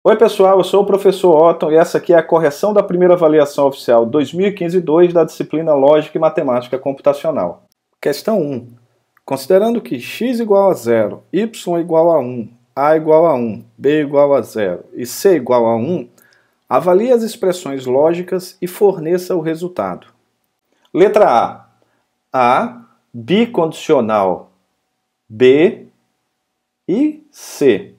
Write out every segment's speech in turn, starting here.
Oi pessoal, eu sou o professor Otton e essa aqui é a correção da primeira avaliação oficial 2015-2 da disciplina Lógica e Matemática Computacional. Questão 1. Considerando que x igual a 0, y igual a 1, a igual a 1, b igual a 0 e c igual a 1, avalie as expressões lógicas e forneça o resultado. Letra A. A bicondicional B e C.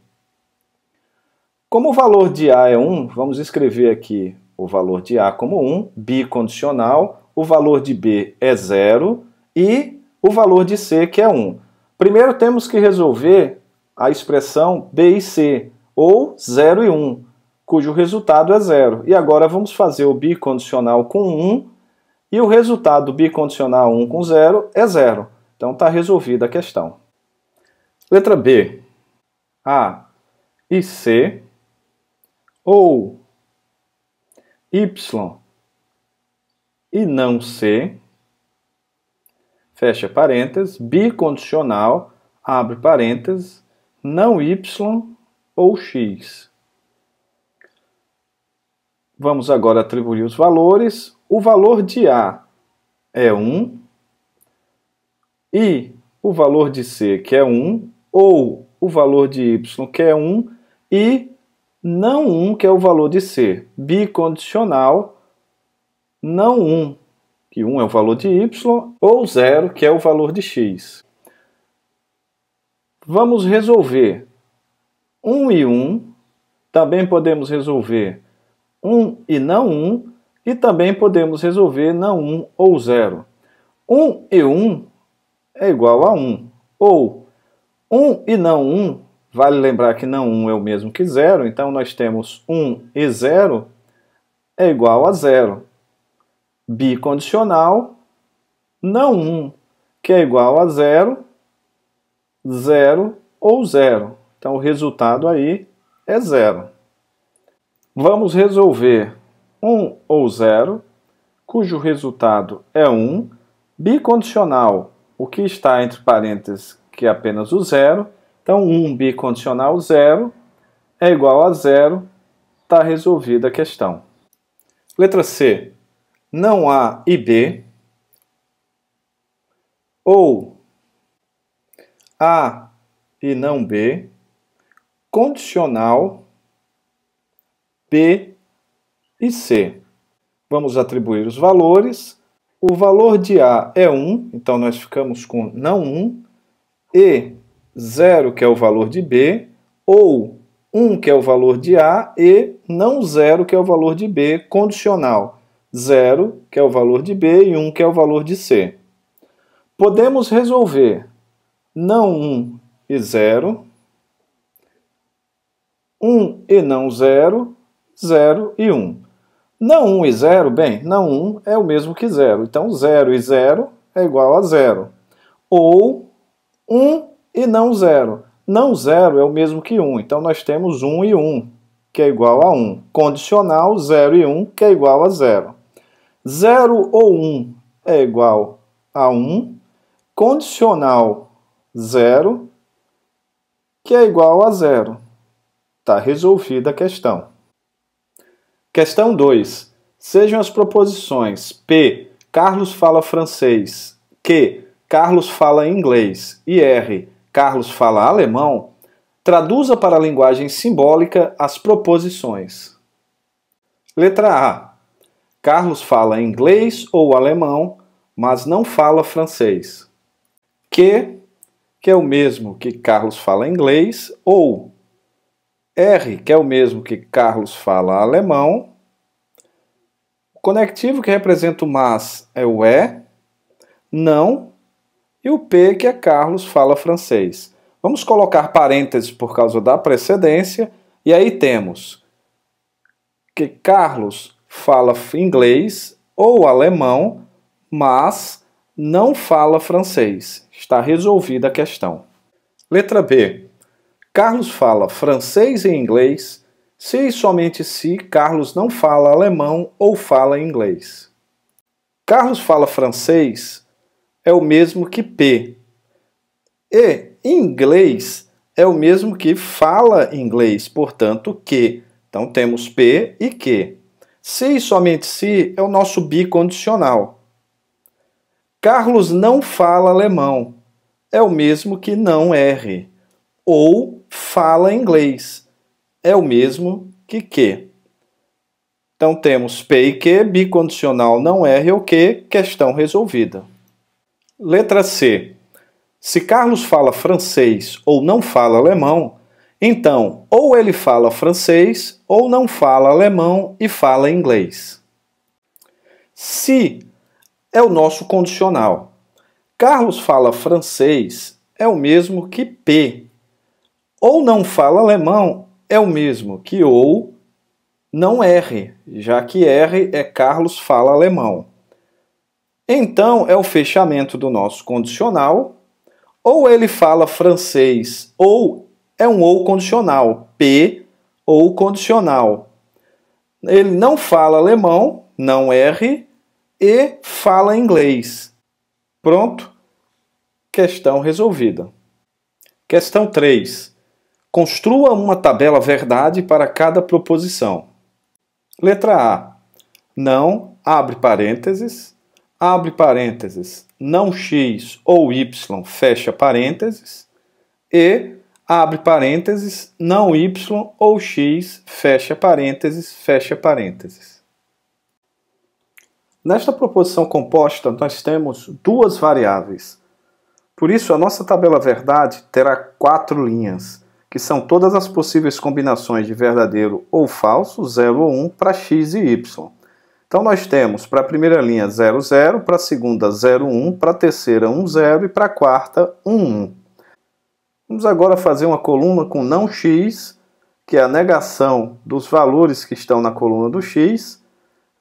Como o valor de A é 1, vamos escrever aqui o valor de A como 1, bicondicional, o valor de B é 0 e o valor de C que é 1. Primeiro temos que resolver a expressão B e C, ou 0 e 1, cujo resultado é 0. E agora vamos fazer o bicondicional com 1 e o resultado do bicondicional 1 com 0 é 0. Então está resolvida a questão. Letra B. A e C, ou y e não c, fecha parênteses, bicondicional, abre parênteses, não y ou x. Vamos agora atribuir os valores. O valor de A é 1 e o valor de C que é 1, ou o valor de y que é 1 e não 1 que é o valor de C. Bicondicional, não 1, que 1 é o valor de y, ou 0 que é o valor de x. Vamos resolver 1 e 1, também podemos resolver 1 e não 1, e também podemos resolver não 1 ou 0. 1 e 1 é igual a 1, ou 1 e não 1, vale lembrar que não 1 é o mesmo que 0, então nós temos 1 e 0 é igual a 0. Bicondicional, não 1 que é igual a 0, 0 ou 0. Então o resultado aí é 0. Vamos resolver 1 ou 0, cujo resultado é 1. Bicondicional, o que está entre parênteses, que é apenas o 0. Então 1 bicondicional 0 é igual a 0. Está resolvida a questão. Letra C. Não A e B, ou A e não B, condicional B e C. Vamos atribuir os valores. O valor de A é 1, então nós ficamos com não 1, e 0 que é o valor de B, ou 1 que é o valor de A e não 0 que é o valor de B, condicional. 0 que é o valor de B e 1 que é o valor de C. Podemos resolver não 1 e 0, 1 e não 0, 0 e 1. Não 1 e 0, bem, não 1 é o mesmo que 0, então 0 e 0 é igual a 0. Ou 1 e não 0. Não 0 é o mesmo que 1, então nós temos 1 e 1, que é igual a 1. Condicional, 0 e 1, que é igual a 0. 0 ou 1 é igual a 1. Condicional, 0, que é igual a 0. Está resolvida a questão. Questão 2. Sejam as proposições P, Carlos fala francês, Q, Carlos fala inglês e R, Carlos fala alemão, traduza para a linguagem simbólica as proposições. Letra A. Carlos fala inglês ou alemão, mas não fala francês. Q, que é o mesmo que Carlos fala inglês, ou R, que é o mesmo que Carlos fala alemão. O conectivo que representa o mas é o é, não, e o P, que é Carlos fala francês. Vamos colocar parênteses por causa da precedência, e aí temos que Carlos fala inglês ou alemão, mas não fala francês. Está resolvida a questão. Letra B. Carlos fala francês e inglês, se e somente se Carlos não fala alemão ou fala inglês. Carlos fala francês é o mesmo que P. E inglês é o mesmo que fala inglês, portanto, que Então temos P e Q. Se e somente se é o nosso bicondicional. Carlos não fala alemão. É o mesmo que não erre. Ou fala inglês. É o mesmo que. Então temos P e Q, bicondicional não erre ou que, questão resolvida. Letra C. Se Carlos fala francês ou não fala alemão, então ou ele fala francês ou não fala alemão e fala inglês. Se é o nosso condicional. Carlos fala francês é o mesmo que P. Ou não fala alemão é o mesmo que ou não R, já que R é Carlos fala alemão. Então é o fechamento do nosso condicional. Ou ele fala francês ou é um ou condicional, P ou condicional. Ele não fala alemão, não R, e fala inglês. Pronto? Questão resolvida. Questão 3. Construa uma tabela verdade para cada proposição. Letra A. Não, abre parênteses, não x ou y, fecha parênteses, e abre parênteses, não y ou x, fecha parênteses. Nesta proposição composta, nós temos duas variáveis. Por isso, a nossa tabela verdade terá 4 linhas, que são todas as possíveis combinações de verdadeiro ou falso, 0 ou 1, para x e y. Então, nós temos para a primeira linha 0, 0, para a segunda 0, 1, para a terceira 1, 0 e para a quarta 1, 1. Vamos agora fazer uma coluna com não x, que é a negação dos valores que estão na coluna do x.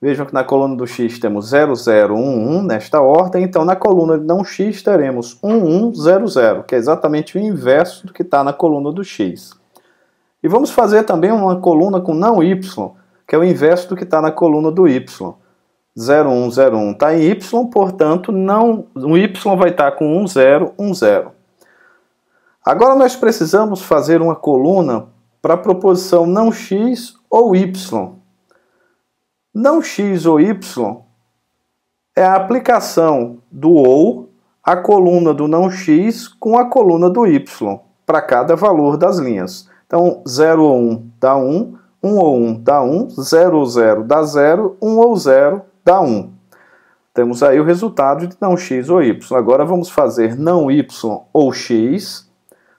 Vejam que na coluna do x temos 0, 0, 1, 1 nesta ordem. Então, na coluna de não x teremos 1, 1, 0, 0, que é exatamente o inverso do que está na coluna do x. E vamos fazer também uma coluna com não y, que é o inverso do que está na coluna do y. 0, 1, 0, 1 está em y, portanto, o y vai estar com 1, 0, 1, 0. Agora nós precisamos fazer uma coluna para a proposição não x ou y. Não x ou y é a aplicação do ou à coluna do não x com a coluna do y, para cada valor das linhas. Então, 0 ou 1 dá 1, 1 ou 1 dá 1, 0 ou 0 dá 0, 1 ou 0 dá 1. Temos aí o resultado de não x ou y. Agora vamos fazer não y ou x.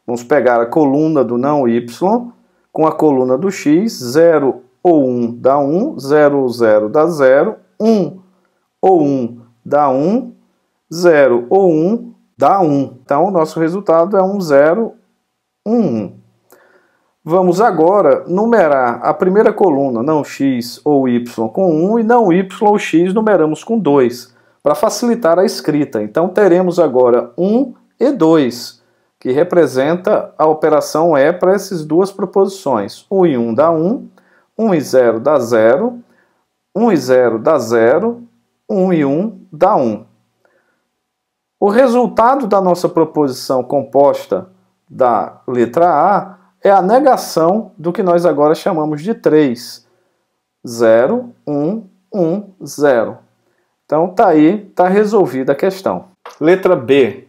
Vamos pegar a coluna do não y com a coluna do x. 0 ou 1 dá 1, 0 ou 0 dá 0, 1 ou 1 dá 1, 0 ou 1 dá 1. Então, o nosso resultado é 1, 0, 1, 1. Vamos agora numerar a primeira coluna, não x ou y, com 1 e não y ou x numeramos com 2, para facilitar a escrita. Então, teremos agora 1 e 2, que representa a operação E para essas duas proposições. 1 e 1 dá 1, 1 e 0 dá 0, 1 e 0 dá 0, 1 e 1 dá 1. O resultado da nossa proposição composta da letra A é a negação do que nós agora chamamos de 3. 0, 1, 1, 0. Então, tá aí, tá resolvida a questão. Letra B.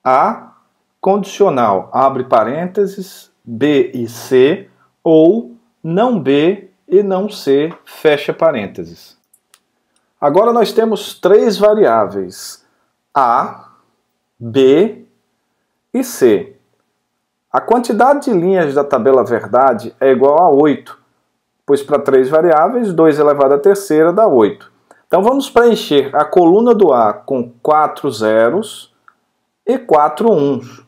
A, condicional, abre parênteses, B e C, ou não B e não C, fecha parênteses. Agora nós temos 3 variáveis, A, B e C. A quantidade de linhas da tabela verdade é igual a 8, pois para 3 variáveis, 2 elevado à terceira dá 8. Então vamos preencher a coluna do A com 4 zeros e 4 uns.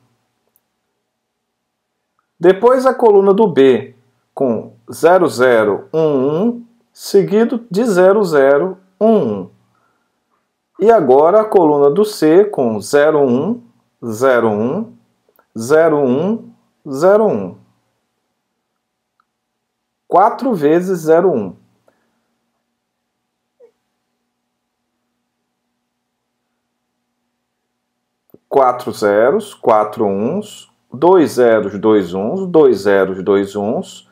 Depois a coluna do B com 0, 0, 1, 1, seguido de 0, 0, 1, 1. E agora a coluna do C com 0, 1, 0, 1, 0, 1, 0, 1. 4 vezes 0, 1. Quatro zeros, 4 uns, 2 zeros, 2 uns, 2 zeros, 2 uns,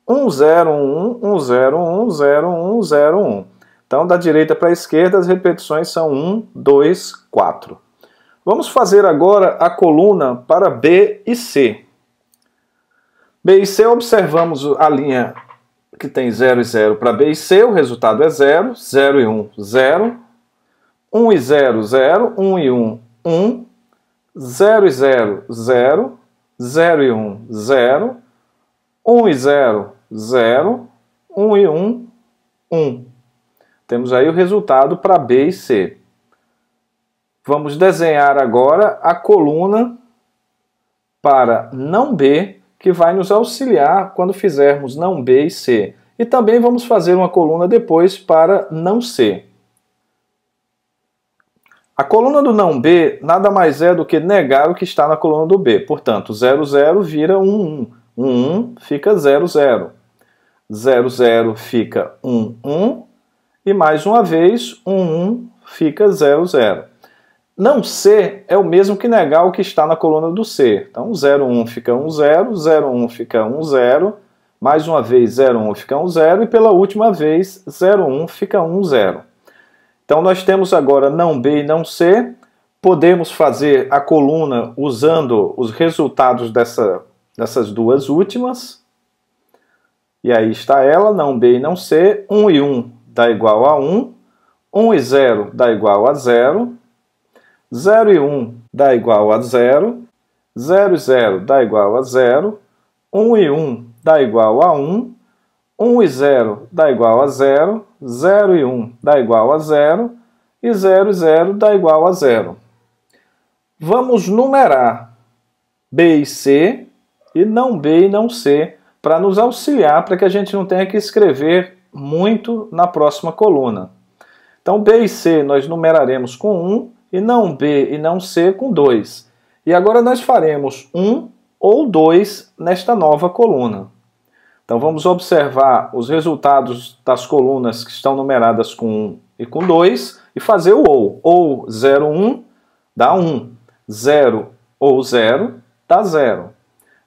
1, 0, 1, 1, 0, 1, 0, 1, 0, 1. Então, da direita para a esquerda, as repetições são 1, 2, 4. Vamos fazer agora a coluna para B e C. B e C, observamos a linha que tem 0 e 0 para B e C, o resultado é 0, 0 e 1, 0, 1 e 0, 0, 1 e 1, 1, 0 e 0, 0, 0 e 1, 0, 1 e 0, 0, 1 e 1, 1. Temos aí o resultado para B e C. Vamos desenhar agora a coluna para não B, que vai nos auxiliar quando fizermos não B e C. E também vamos fazer uma coluna depois para não C. A coluna do não B nada mais é do que negar o que está na coluna do B. Portanto, 0, 0 vira 1, 1. 1, 1 fica 0, 0. 0, 0 fica 1, 1. E mais uma vez, 1, 1 fica 0, 0. Não C é o mesmo que negar o que está na coluna do C. Então, 0, 1 fica 1, 0, 0, 1 fica 1, 0, mais uma vez 0, 1 fica 1, 0, e pela última vez 0, 1 fica 1, 0. Então, nós temos agora não B e não C. Podemos fazer a coluna usando os resultados dessas duas últimas. E aí está ela, não B e não C. 1 e 1 dá igual a 1. 1 e 0 dá igual a 0. 0 e 1 dá igual a 0, 0 e 0 dá igual a 0, 1 e 1 dá igual a 1, 1 e 0 dá igual a 0, 0 e 1 dá igual a 0, e 0 e 0 dá igual a 0. Vamos numerar B e C, e não B e não C, para nos auxiliar, para que a gente não tenha que escrever muito na próxima coluna. Então, B e C nós numeraremos com 1, e não B e não C com 2. E agora nós faremos 1 ou 2 nesta nova coluna. Então vamos observar os resultados das colunas que estão numeradas com 1 e com 2 e fazer o ou. Ou 0, 1 dá 1. 0 ou 0 dá 0.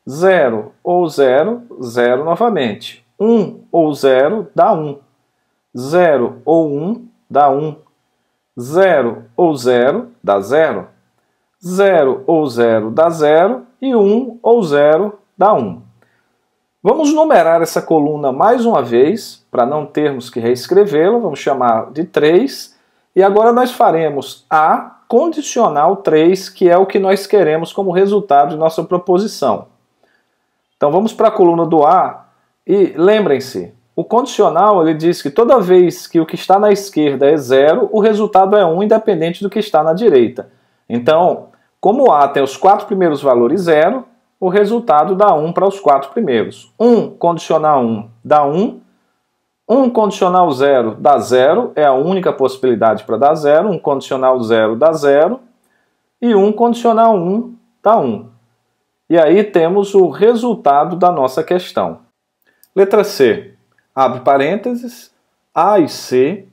0 ou 0, 0 novamente. 1 ou 0 dá 1. 0 ou 1 dá 1. 0 ou 0 dá 0. 0 ou 0 dá 0. E 1 ou 0 dá 1. Vamos numerar essa coluna mais uma vez, para não termos que reescrevê-la. Vamos chamar de 3. E agora nós faremos A condicional 3, que é o que nós queremos como resultado de nossa proposição. Então vamos para a coluna do A e lembrem-se, o condicional ele diz que toda vez que o que está na esquerda é 0, o resultado é 1, independente do que está na direita. Então, como A tem os 4 primeiros valores 0, o resultado dá 1 para os 4 primeiros. 1 condicional 1 dá 1. 1 condicional 0 dá 0, é a única possibilidade para dar 0. 1 condicional 0 dá 0. E 1 condicional 1 dá 1. E aí temos o resultado da nossa questão. Letra C. Abre parênteses, A e C,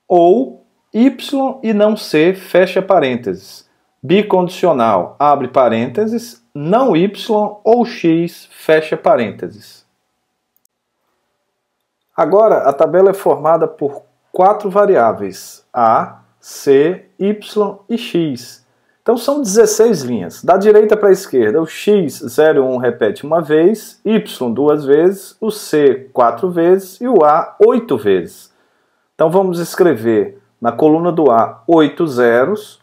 ou Y e não C, fecha parênteses. Bicondicional, abre parênteses, não Y ou X, fecha parênteses. Agora, a tabela é formada por 4 variáveis, A, C, Y e X. Então são 16 linhas. Da direita para a esquerda, o X, 0 e 1 repete uma vez, Y 2 vezes, o C 4 vezes e o A 8 vezes. Então vamos escrever na coluna do A 8 zeros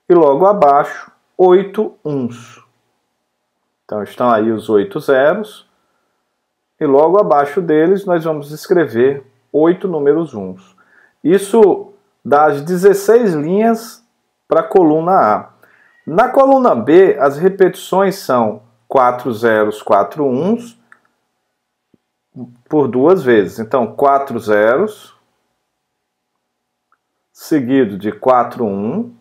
e logo abaixo 8 uns. Então estão aí os 8 zeros e logo abaixo deles nós vamos escrever 8 números uns. Isso dá as 16 linhas para a coluna A. Na coluna B, as repetições são 4 zeros, 4 uns, por 2 vezes. Então, 4 zeros, seguido de 4 1,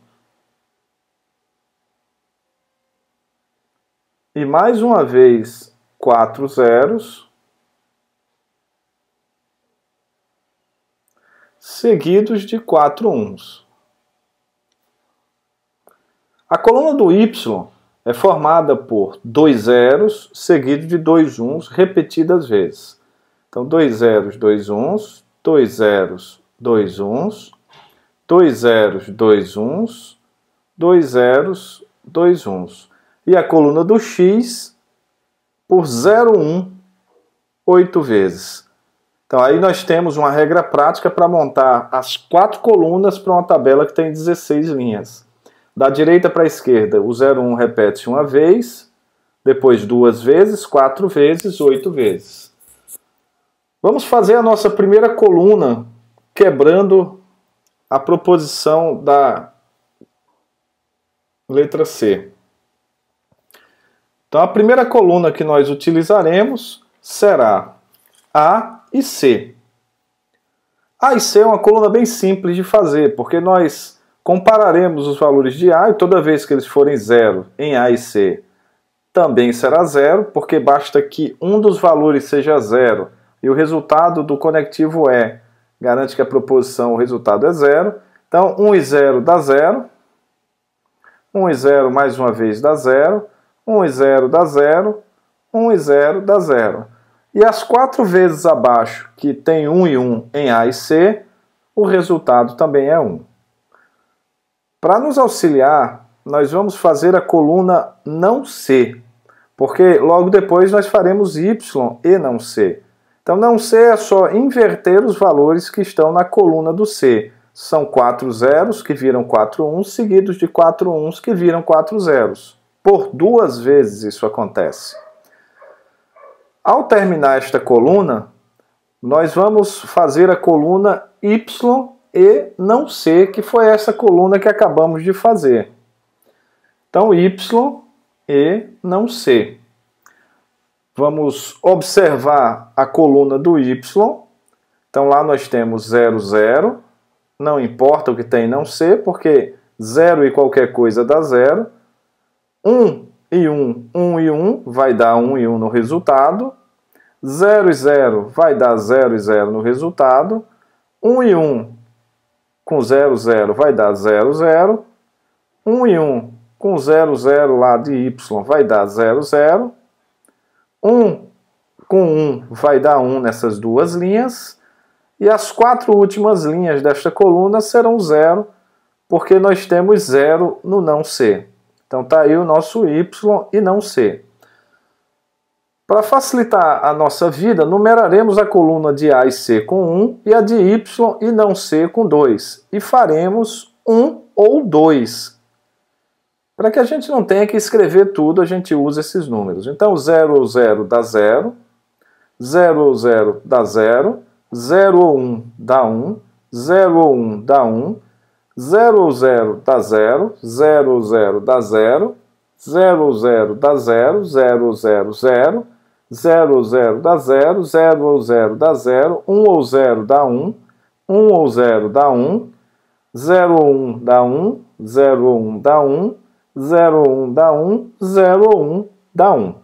e mais uma vez 4 zeros, seguidos de 4 uns. A coluna do Y é formada por 2 zeros seguidos de 2 uns repetidas vezes. Então, 2 zeros, 2 uns, 2 zeros, 2 uns, 2 zeros, 2 uns, 2 zeros, 2 uns. E a coluna do x por 0, 1, 8 vezes. Então, aí nós temos uma regra prática para montar as 4 colunas para uma tabela que tem 16 linhas. Da direita para a esquerda, o 0, 1 repete-se uma vez, depois 2 vezes, 4 vezes, 8 vezes. Vamos fazer a nossa primeira coluna quebrando a proposição da letra C. Então, a primeira coluna que nós utilizaremos será A e C. A e C é uma coluna bem simples de fazer, porque nós compararemos os valores de A e toda vez que eles forem 0 em A e C, também será 0, porque basta que um dos valores seja 0 e o resultado do conectivo E garante que a proposição, o resultado é 0. Então, 1 e 0 dá 0. 1 e 0 mais uma vez dá 0. 1 e 0 dá 0. 1 e 0 dá 0. E as 4 vezes abaixo, que tem 1 e 1 em A e C, o resultado também é 1. Para nos auxiliar, nós vamos fazer a coluna não C, porque logo depois nós faremos Y e não C. Então, não C é só inverter os valores que estão na coluna do C. São 4 zeros que viram 4 uns, seguidos de 4 uns que viram 4 zeros. Por 2 vezes isso acontece. Ao terminar esta coluna, nós vamos fazer a coluna Y e não C, que foi essa coluna que acabamos de fazer. Então, Y e não C. Vamos observar a coluna do Y. Então, lá nós temos 0, 0. Não importa o que tem não ser, porque 0 e qualquer coisa dá 0. 1 e 1, 1 e 1 vai dar 1 e 1 no resultado. 0 e 0 vai dar 0 e 0 no resultado. 1 e 1 com 0, 0 vai dar 0, 0. 1 e 1 com 0, 0 lá de Y vai dar 0, 0. 1 com 1 vai dar 1 nessas duas linhas. E as 4 últimas linhas desta coluna serão 0, porque nós temos 0 no não C. Então está aí o nosso Y e não C. Para facilitar a nossa vida, numeraremos a coluna de A e C com 1 e a de Y e não C com 2. E faremos 1 ou 2. Para que a gente não tenha que escrever tudo, a gente usa esses números. Então, 0 ou 0 dá 0, 0 ou 0 dá 0, 0 ou 1 dá 1, 0 ou 1 dá 1, 0 ou 0 dá 0, 0 ou 0 dá 0, 0 ou 0 dá 0, 0 ou 0, 0, 0 ou 0 dá 0, 0 ou 0 dá 0, 1 ou 0 dá 1, 1 ou 0 dá 1, 0 ou 1 dá 1, 0 ou 1 dá 1, 0 ou 1 dá 1, 0 ou 1 dá 1.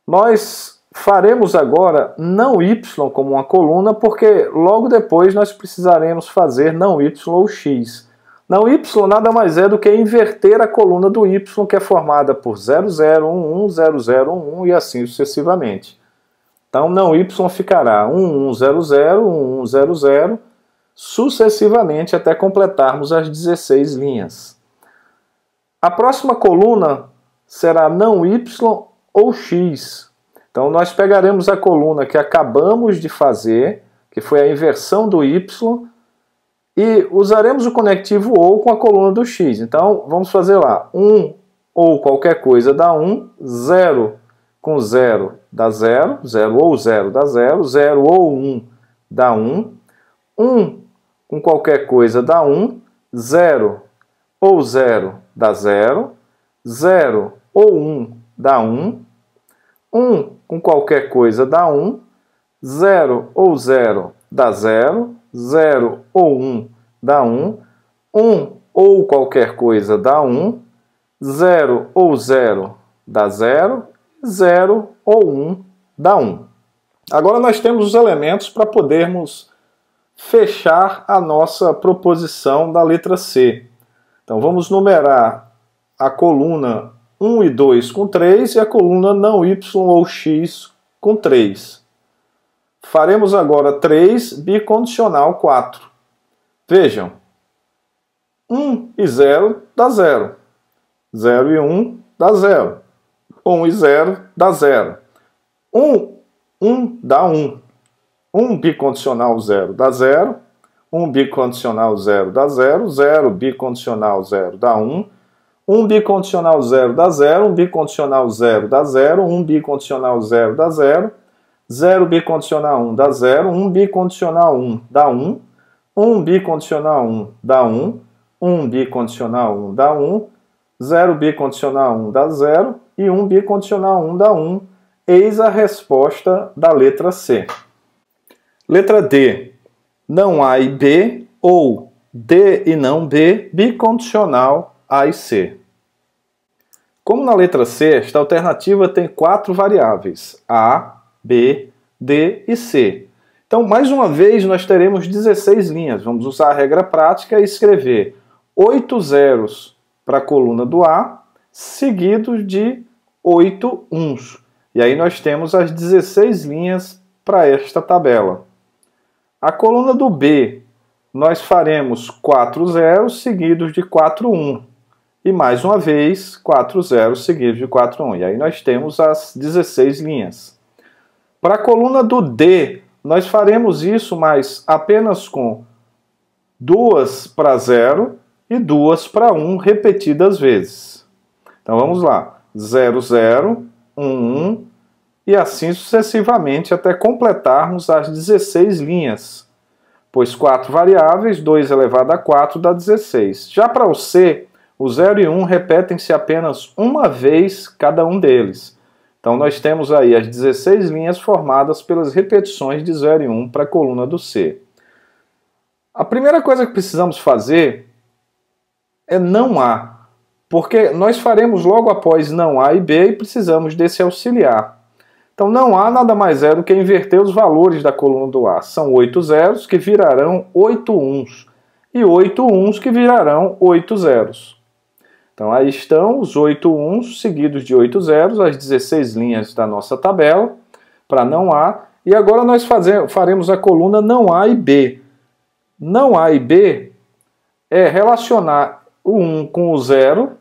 Nós faremos agora não Y como uma coluna, porque logo depois nós precisaremos fazer não Y ou X. Não Y nada mais é do que inverter a coluna do Y, que é formada por 0, 0, 1, 1, 0, 0, 1, 1 e assim sucessivamente. Então, não Y ficará 1, 1, 0, 0, 1, 1, 0, 0, sucessivamente até completarmos as 16 linhas. A próxima coluna será não Y ou X. Então, nós pegaremos a coluna que acabamos de fazer, que foi a inversão do Y, e usaremos o conectivo OU com a coluna do X. Então, vamos fazer lá. 1 ou qualquer coisa dá 1, 0 com 0 dá 0, 0 ou 0 dá 0, 0 ou 1 dá 1, 1 com qualquer coisa dá 1, 0 ou 0 dá 0, 0 ou 1 dá 1, 1 com qualquer coisa dá 1, 0 ou 0 dá 0, 0 ou 1 dá 1, 1 ou qualquer coisa dá 1, 0 ou 0 dá 0, 0 ou 1 dá 1. Agora nós temos os elementos para podermos fechar a nossa proposição da letra C. Então vamos numerar a coluna 1 e 2 com 3 e a coluna não Y ou X com 3. Faremos agora 3 bicondicional 4. Vejam, 1 e 0 dá 0. 0 e 1 dá 0. 1 e 0 dá 0. 1 dá 1. 1 bicondicional 0 dá 0. 1 bicondicional 0 dá 0. 0 bicondicional 0 dá 1. 1 bicondicional 0 dá 0. 1 bicondicional 0 dá 0. 1 bicondicional 0 dá 0. 0 bicondicional 1 dá 0. 1 bicondicional 1 dá 1. 1 bicondicional 1 dá 1. 1 bicondicional 1 dá 1. 0 bicondicional 1 dá 0. E 1 bicondicional 1 dá 1. Eis a resposta da letra C. Letra D. Não A e B, ou D e não B, bicondicional A e C. Como na letra C, esta alternativa tem 4 variáveis, A, B, D e C. Então, mais uma vez, nós teremos 16 linhas. Vamos usar a regra prática e escrever 8 zeros para a coluna do A, seguidos de 8 uns. E aí nós temos as 16 linhas para esta tabela. A coluna do B, nós faremos 4 zeros seguidos de 4 1. E mais uma vez, 4 zeros seguidos de 4 1. E aí nós temos as 16 linhas. Para a coluna do D, nós faremos isso, mas apenas com 2 para 0 e 2 para 1 repetidas vezes. Então vamos lá. 0, 0, 1, 1 e assim sucessivamente até completarmos as 16 linhas. Pois 4 variáveis, 2 elevado a 4 dá 16. Já para o C, o 0 e 1 repetem-se apenas uma vez cada um deles. Então nós temos aí as 16 linhas formadas pelas repetições de 0 e 1 para a coluna do C. A primeira coisa que precisamos fazer é não A, porque nós faremos logo após não A e B e precisamos desse auxiliar. Então não A nada mais é do que inverter os valores da coluna do A. São 8 zeros que virarão 8 uns e 8 uns que virarão 8 zeros. Então aí estão os 8 uns seguidos de 8 zeros, as 16 linhas da nossa tabela, para não A. E agora nós faremos a coluna não A e B. Não A e B é relacionar o 1 com o 0.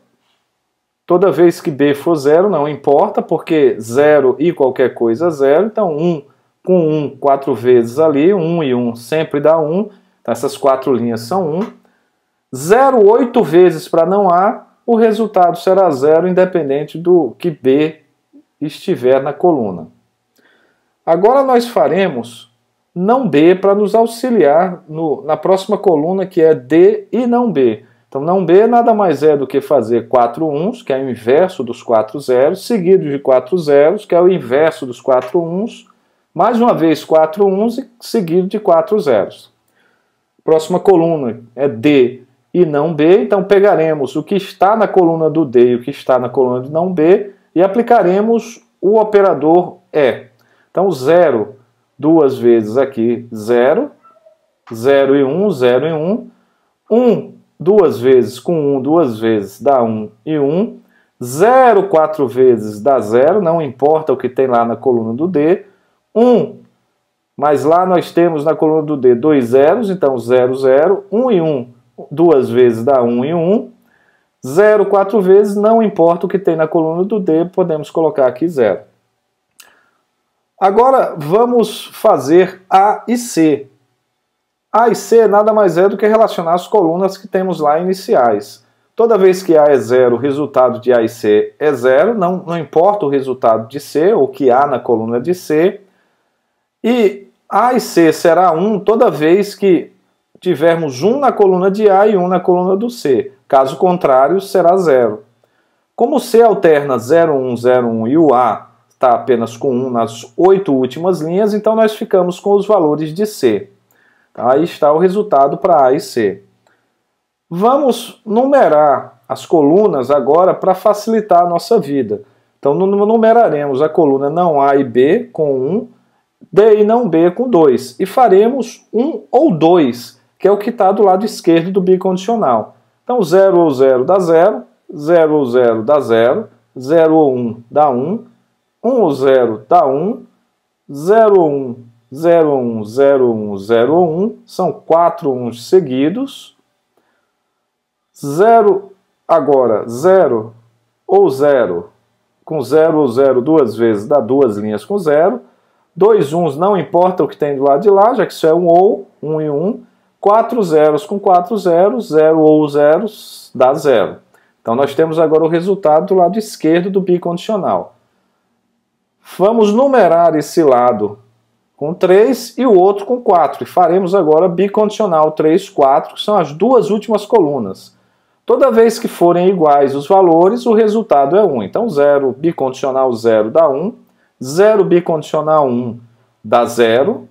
Toda vez que B for 0, não importa, porque 0 e qualquer coisa é 0. Então 1 com 1, 4 vezes ali, 1 e 1 sempre dá 1. Então essas 4 linhas são 1. 0, 8 vezes para não A. O resultado será 0, independente do que B estiver na coluna. Agora nós faremos não B para nos auxiliar na próxima coluna, que é D e não B. Então não B nada mais é do que fazer 4 uns, que é o inverso dos 4 zeros, seguido de 4 zeros, que é o inverso dos 4 uns, mais uma vez 4 uns e seguido de 4 zeros. Próxima coluna é D e não B, então pegaremos o que está na coluna do D e o que está na coluna de não B e aplicaremos o operador E. Então 0 duas vezes aqui, 0, 0 e 1, 0 e 1, 1 duas vezes com 1 duas vezes dá 1 e 1, 0 4 vezes dá 0, não importa o que tem lá na coluna do D, 1, mas lá nós temos na coluna do D 2 zeros, então 0, 0, 1 e 1, duas vezes dá 1 e 1, 0 4 vezes, não importa o que tem na coluna do D, podemos colocar aqui 0. Agora vamos fazer A e C. A e C nada mais é do que relacionar as colunas que temos lá iniciais. Toda vez que A é 0, o resultado de A e C é 0, não importa o resultado de C, ou que há na coluna de C. E A e C será 1 toda vez que tivermos 1 na coluna de A e 1 na coluna do C. Caso contrário, será 0. Como o C alterna 0, 1, 0, 1 e o A está apenas com 1 nas 8 últimas linhas, então nós ficamos com os valores de C. Aí está o resultado para A e C. Vamos numerar as colunas agora para facilitar a nossa vida. Então numeraremos a coluna não A e B com 1, D e não B com 2. E faremos 1 ou 2, que é o que está do lado esquerdo do bicondicional. Então 0 ou 0 dá 0, 0 ou 0 dá 0, 0 ou 1 dá 1, 1 ou 0 dá 1, 0 ou 1 0, 1, 0, 1, 0, 1, são 4 1s seguidos. 0, agora 0 ou 0, com 0 ou 0 duas vezes dá duas linhas com 0. 2 1s não importa o que tem do lado de lá, já que isso é um ou, 1 e 1. 4 zeros com 4 zeros, 0 ou zeros dá 0. Então nós temos agora o resultado do lado esquerdo do bicondicional. Vamos numerar esse lado com 3 e o outro com 4. E faremos agora bicondicional 3, 4, que são as duas últimas colunas. Toda vez que forem iguais os valores, o resultado é 1. Então 0 bicondicional 0 dá 1, 0 bicondicional 1 dá 0.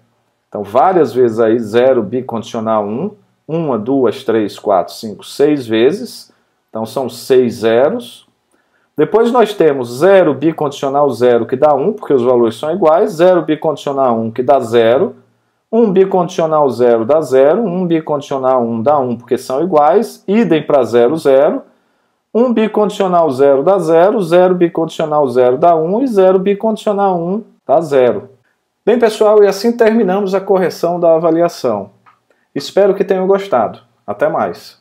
Então várias vezes aí 0 bicondicional 1, 1, 2, 3, 4, 5, 6 vezes. Então são 6 zeros. Depois nós temos 0 bicondicional 0, que dá 1, porque os valores são iguais. 0 bicondicional 1, que dá 0. 1 bicondicional 0 dá 0. 1 bicondicional 1 dá 1, porque são iguais. Idem para 0, 0. 1 bicondicional 0 dá 0. 0 bicondicional 0 dá 1. E 0 bicondicional 1 dá 0. Bem, pessoal, e assim terminamos a correção da avaliação. Espero que tenham gostado. Até mais!